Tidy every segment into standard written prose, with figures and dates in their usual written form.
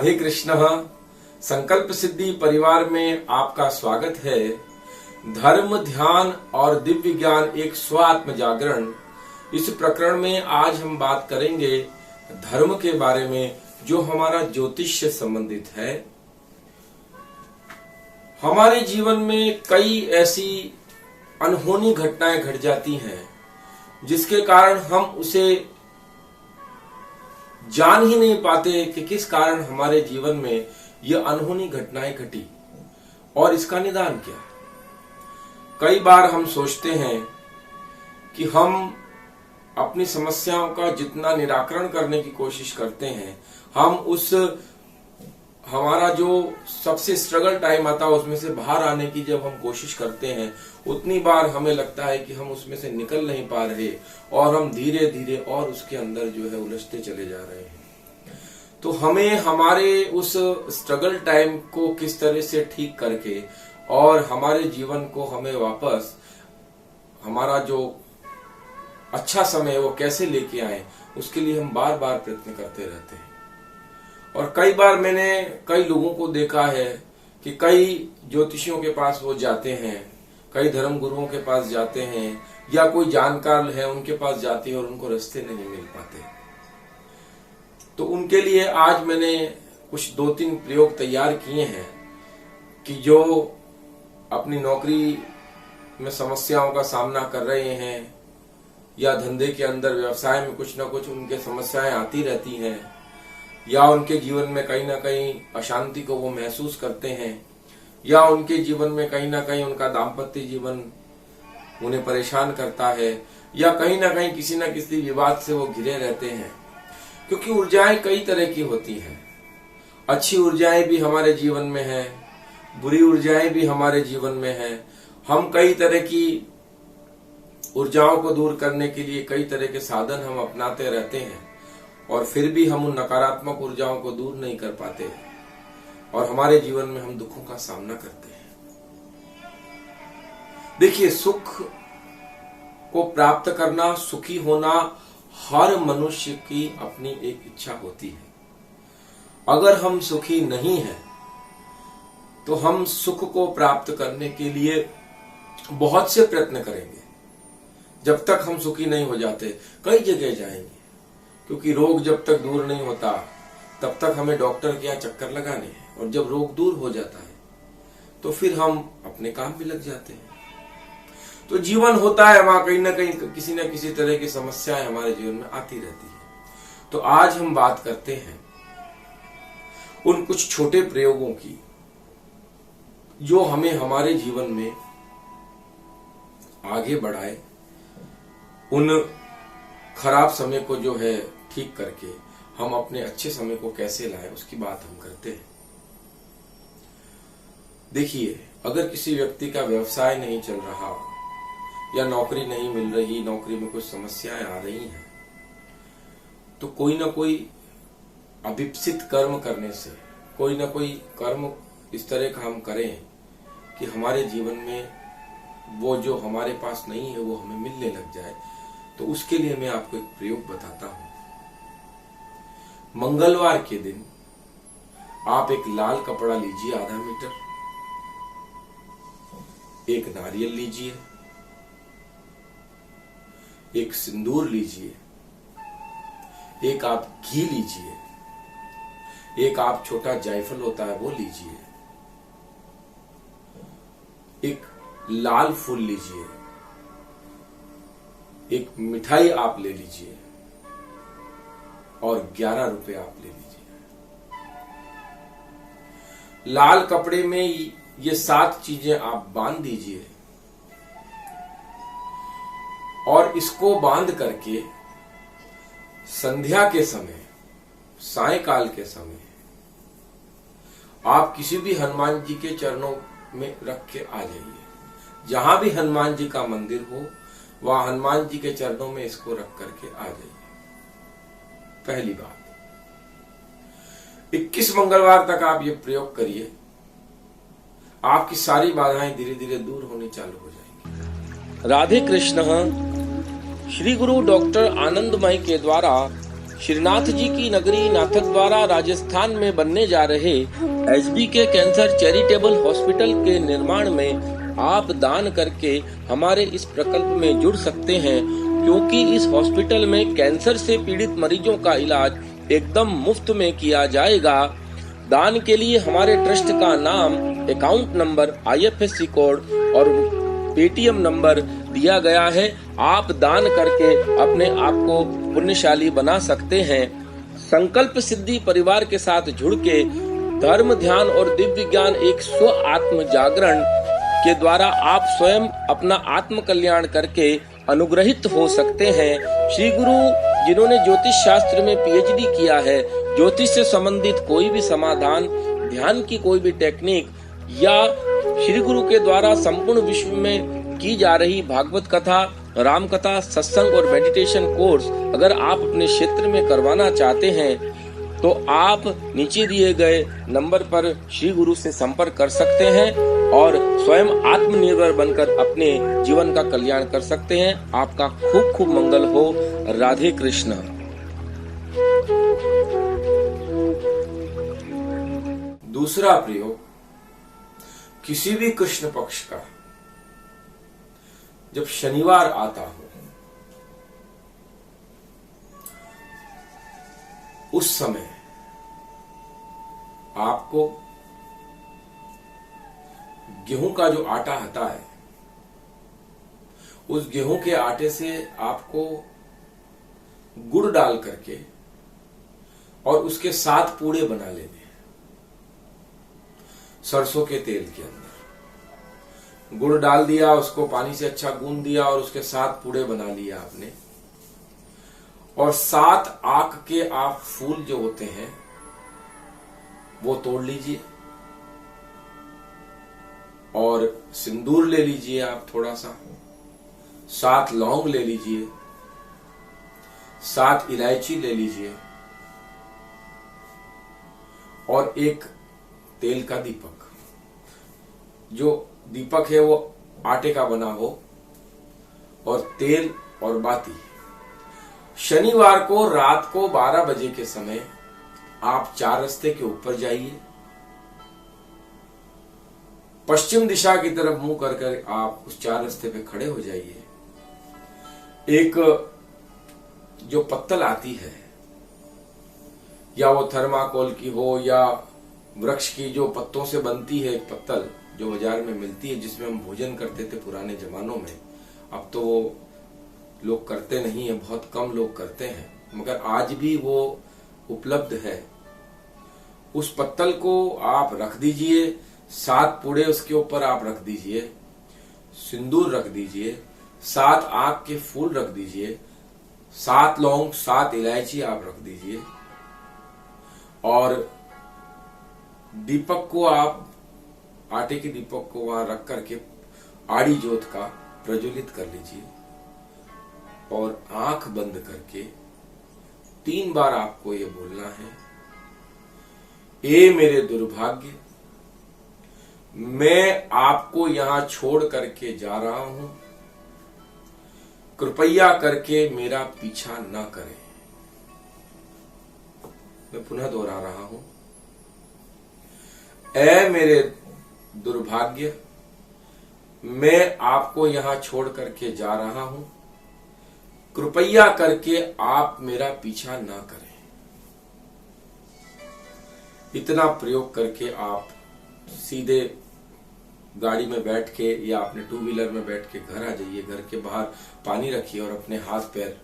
राधे कृष्ण। संकल्प सिद्धि परिवार में आपका स्वागत है। धर्म, ध्यान और दिव्य ज्ञान एक स्वात्म जागरण। इस प्रकरण में आज हम बात करेंगे धर्म के बारे में, जो हमारा ज्योतिष से संबंधित है। हमारे जीवन में कई ऐसी अनहोनी घटनाएं घट जाती हैं जिसके कारण हम उसे जान ही नहीं पाते कि किस कारण हमारे जीवन में यह अनहोनी घटनाएं घटी और इसका निदान क्या। कई बार हम सोचते हैं कि हम अपनी समस्याओं का जितना निराकरण करने की कोशिश करते हैं, हम हमारा जो सबसे स्ट्रगल टाइम आता है उसमें से बाहर आने की जब हम कोशिश करते हैं, उतनी बार हमें लगता है कि हम उसमें से निकल नहीं पा रहे और हम धीरे धीरे और उसके अंदर जो है उलझते चले जा रहे हैं। तो हमें हमारे उस स्ट्रगल टाइम को किस तरह से ठीक करके और हमारे जीवन को हमें वापस हमारा जो अच्छा समय है वो कैसे लेके आए, उसके लिए हम बार बार प्रयत्न करते रहते हैं। और कई बार मैंने कई लोगों को देखा है कि कई ज्योतिषियों के पास वो जाते हैं, कई धर्म गुरुओं के पास जाते हैं या कोई जानकार है उनके पास जाते हैं और उनको रास्ते नहीं मिल पाते। तो उनके लिए आज मैंने कुछ 2-3 प्रयोग तैयार किए हैं कि जो अपनी नौकरी में समस्याओं का सामना कर रहे हैं या धंधे के अंदर व्यवसाय में कुछ ना कुछ उनके समस्याएं आती रहती हैं, या उनके जीवन में कहीं ना कहीं अशांति को वो महसूस करते हैं, या उनके जीवन में कहीं ना कहीं उनका दाम्पत्य जीवन उन्हें परेशान करता है, या कहीं ना कहीं किसी न किसी विवाद से वो घिरे रहते हैं। क्योंकि ऊर्जाएं कई तरह की होती हैं। अच्छी ऊर्जाएं भी हमारे जीवन में है, बुरी ऊर्जाएं भी हमारे जीवन में है। हम कई तरह की ऊर्जाओं को दूर करने के लिए कई तरह के साधन हम अपनाते रहते हैं और फिर भी हम उन नकारात्मक ऊर्जाओं को दूर नहीं कर पाते और हमारे जीवन में हम दुखों का सामना करते हैं। देखिए, सुख को प्राप्त करना, सुखी होना हर मनुष्य की अपनी एक इच्छा होती है। अगर हम सुखी नहीं हैं तो हम सुख को प्राप्त करने के लिए बहुत से प्रयत्न करेंगे। जब तक हम सुखी नहीं हो जाते कई जगह जाएंगे, क्योंकि रोग जब तक दूर नहीं होता तब तक हमें डॉक्टर के यहाँ चक्कर लगाने हैं, और जब रोग दूर हो जाता है तो फिर हम अपने काम में लग जाते हैं। तो जीवन होता है, वहां कहीं ना कहीं किसी न किसी तरह की समस्याएं हमारे जीवन में आती रहती है। तो आज हम बात करते हैं उन कुछ छोटे प्रयोगों की जो हमें हमारे जीवन में आगे बढ़ाए, उन खराब समय को जो है ठीक करके हम अपने अच्छे समय को कैसे लाएं, उसकी बात हम करते हैं। देखिए, अगर किसी व्यक्ति का व्यवसाय नहीं चल रहा या नौकरी नहीं मिल रही, नौकरी में कुछ समस्याएं आ रही हैं, तो कोई ना कोई अभिप्सित कर्म करने से, कोई ना कोई कर्म इस तरह का हम करें कि हमारे जीवन में वो जो हमारे पास नहीं है वो हमें मिलने लग जाए। तो उसके लिए मैं आपको एक प्रयोग बताता हूं। मंगलवार के दिन आप एक लाल कपड़ा लीजिए, आधा मीटर, एक नारियल लीजिए, एक सिंदूर लीजिए, एक आप घी लीजिए, एक आप छोटा जायफल होता है वो लीजिए, एक लाल फूल लीजिए, एक मिठाई आप ले लीजिए और 11 रुपए आप ले लीजिए। लाल कपड़े में ये 7 चीजें आप बांध दीजिए और इसको बांध करके संध्या के समय, सायंकाल के समय आप किसी भी हनुमान जी के चरणों में रख के आ जाइए। जहां भी हनुमान जी का मंदिर हो वहां हनुमान जी के चरणों में इसको रख करके आ जाइए। पहली बात, 21 मंगलवार तक आप ये प्रयोग करिए, आपकी सारी बाधाएं धीरे धीरे दूर होनी चालू हो जाएंगी। राधे कृष्ण। श्री गुरु डॉक्टर आनंदमयी के द्वारा श्रीनाथ जी की नगरी नाथद्वारा राजस्थान में बनने जा रहे एचबीके कैंसर चैरिटेबल हॉस्पिटल के निर्माण में आप दान करके हमारे इस प्रकल्प में जुड़ सकते हैं, क्योंकि इस हॉस्पिटल में कैंसर से पीड़ित मरीजों का इलाज एकदम मुफ्त में किया जाएगा। दान के लिए हमारे ट्रस्ट का नाम, अकाउंट नंबर, IFSC कोड और पेटीएम नंबर दिया गया है। आप दान करके अपने आप को पुण्यशाली बना सकते हैं। संकल्प सिद्धि परिवार के साथ जुड़ के धर्म, ध्यान और दिव्य ज्ञान एक स्व आत्म जागरण के द्वारा आप स्वयं अपना आत्म कल्याण करके अनुग्रहित हो सकते हैं। श्री गुरु जिन्होंने ज्योतिष शास्त्र में PhD किया है, ज्योतिष से संबंधित कोई भी समाधान, ध्यान की कोई भी टेक्निक या श्री गुरु के द्वारा संपूर्ण विश्व में की जा रही भागवत कथा, राम कथा, सत्संग और मेडिटेशन कोर्स अगर आप अपने क्षेत्र में करवाना चाहते हैं तो आप नीचे दिए गए नंबर पर श्री गुरु से संपर्क कर सकते हैं और स्वयं आत्मनिर्भर बनकर अपने जीवन का कल्याण कर सकते हैं। आपका खूब खूब मंगल हो। राधे कृष्ण। दूसरा प्रयोग, किसी भी कृष्ण पक्ष का जब शनिवार आता हो उस समय आपको गेहूं का जो आटा आता है, उस गेहूं के आटे से आपको गुड़ डाल करके और उसके 7 पूड़े बना लेने हैं। सरसों के तेल के अंदर गुड़ डाल दिया, उसको पानी से अच्छा गूंद दिया और उसके 7 पूड़े बना लिया आपने। और 7 आंख के आप फूल जो होते हैं वो तोड़ लीजिए और सिंदूर ले लीजिए आप थोड़ा सा, 7 लौंग ले लीजिए, 7 इलायची ले लीजिए और एक तेल का दीपक, जो दीपक है वो आटे का बना हो, और तेल और बाती। शनिवार को रात को 12 बजे के समय आप 4 रास्ते के ऊपर जाइए, पश्चिम दिशा की तरफ मुंह कर आप उस 4 रास्ते पे खड़े हो जाइए। एक जो पत्तल आती है, या वो थर्माकोल की हो या वृक्ष की जो पत्तों से बनती है, एक पत्तल जो बाजार में मिलती है, जिसमें हम भोजन करते थे पुराने जमानों में। अब तो वो लोग करते नहीं है, बहुत कम लोग करते हैं, मगर आज भी वो उपलब्ध है। उस पत्तल को आप रख दीजिए, 7 पूड़े उसके ऊपर आप रख दीजिए, सिंदूर रख दीजिए, 7 आंख के फूल रख दीजिए, 7 लौंग, 7 इलायची आप रख दीजिए और दीपक को आप, आटे के दीपक को वहां रख करके आड़ी जोत का प्रज्वलित कर लीजिए और आंख बंद करके 3 बार आपको ये बोलना है, ए मेरे दुर्भाग्य, मैं आपको यहां छोड़ करके जा रहा हूं, कृपया करके मेरा पीछा न करें। मैं पुनः दोहरा रहा हूं, ऐ मेरे दुर्भाग्य, मैं आपको यहां छोड़ करके जा रहा हूं, कृपया करके आप मेरा पीछा ना करें। इतना प्रयोग करके आप सीधे गाड़ी में बैठ के या अपने 2 व्हीलर में बैठ के घर आ जाइए। घर के बाहर पानी रखिए और अपने हाथ पैर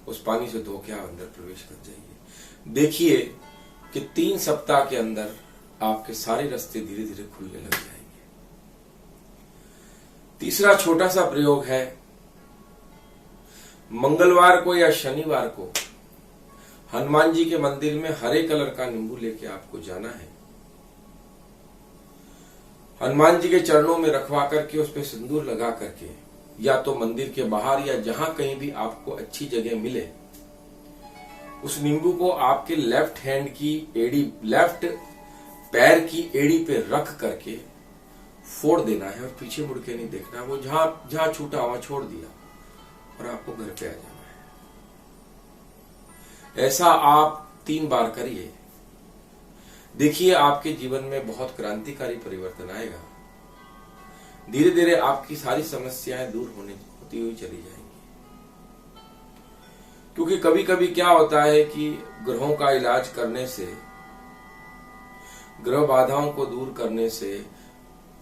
उस पानी से धो के अंदर प्रवेश कर जाइए। देखिए कि 3 सप्ताह के अंदर आपके सारे रास्ते धीरे धीरे खुलने लग जाएंगे। तीसरा छोटा सा प्रयोग है, मंगलवार को या शनिवार को हनुमान जी के मंदिर में हरे कलर का नींबू लेके आपको जाना है। हनुमान जी के चरणों में रखवा करके उस पर सिंदूर लगा करके, या तो मंदिर के बाहर या जहां कहीं भी आपको अच्छी जगह मिले, उस नींबू को आपके लेफ्ट हैंड की एड़ी, लेफ्ट पैर की एड़ी पे रख करके फोड़ देना है और पीछे मुड़ के नहीं देखना। वो जहां छूटा वहां छोड़ दिया और आपको घर पे आ जाना है। ऐसा आप 3 बार करिए, देखिए आपके जीवन में बहुत क्रांतिकारी परिवर्तन आएगा। धीरे धीरे आपकी सारी समस्याएं दूर होती हुई चली जाएंगी। क्योंकि कभी कभी क्या होता है कि ग्रहों का इलाज करने से, ग्रह बाधाओं को दूर करने से,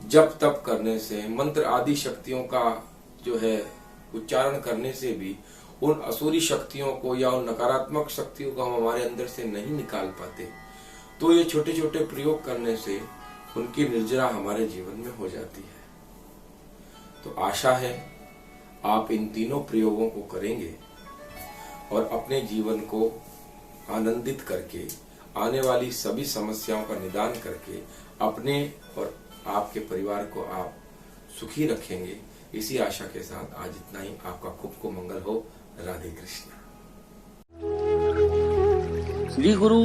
जप तप करने से, मंत्र आदि शक्तियों का जो है उच्चारण करने से भी उन असुरी शक्तियों को या उन नकारात्मक शक्तियों को हम हमारे अंदर से नहीं निकाल पाते। तो ये छोटे छोटे प्रयोग करने से उनकी निर्जरा हमारे जीवन में हो जाती है। तो आशा है आप इन तीनों प्रयोगों को करेंगे और अपने जीवन को आनंदित करके, आने वाली सभी समस्याओं का निदान करके अपने और आपके परिवार को आप सुखी रखेंगे। इसी आशा के साथ आज इतना ही। आपका खूब मंगल हो। राधे कृष्ण। श्री गुरु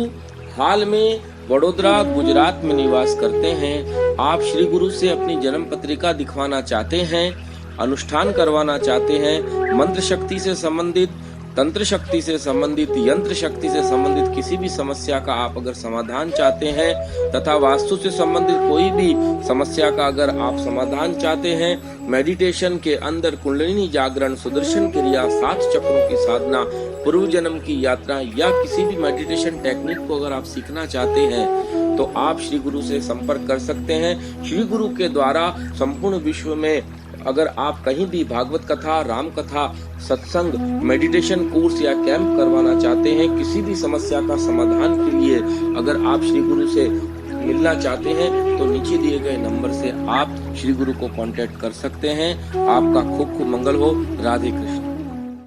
हाल में वडोदरा गुजरात में निवास करते हैं। आप श्री गुरु से अपनी जन्म पत्रिका दिखवाना चाहते हैं, अनुष्ठान करवाना चाहते हैं, मंत्र शक्ति से संबंधित, तंत्र शक्ति से संबंधित, यंत्र शक्ति से संबंधित किसी भी समस्या का आप अगर समाधान चाहते हैं तथा वास्तु से संबंधित कोई भी समस्या का अगर आप समाधान चाहते हैं, मेडिटेशन के अंदर कुंडलिनी जागरण, सुदर्शन क्रिया, 7 चक्रों की साधना, पूर्व जन्म की यात्रा या किसी भी मेडिटेशन टेक्निक को अगर आप सीखना चाहते हैं तो आप श्री गुरु से संपर्क कर सकते हैं। श्री गुरु के द्वारा संपूर्ण विश्व में अगर आप कहीं भी भागवत कथा, राम कथा, सत्संग, मेडिटेशन कोर्स या कैंप करवाना चाहते हैं, किसी भी समस्या का समाधान के लिए अगर आप श्री गुरु से मिलना चाहते हैं तो नीचे दिए गए नंबर से आप श्री गुरु को कांटेक्ट कर सकते हैं। आपका खूब मंगल हो। राधे कृष्ण।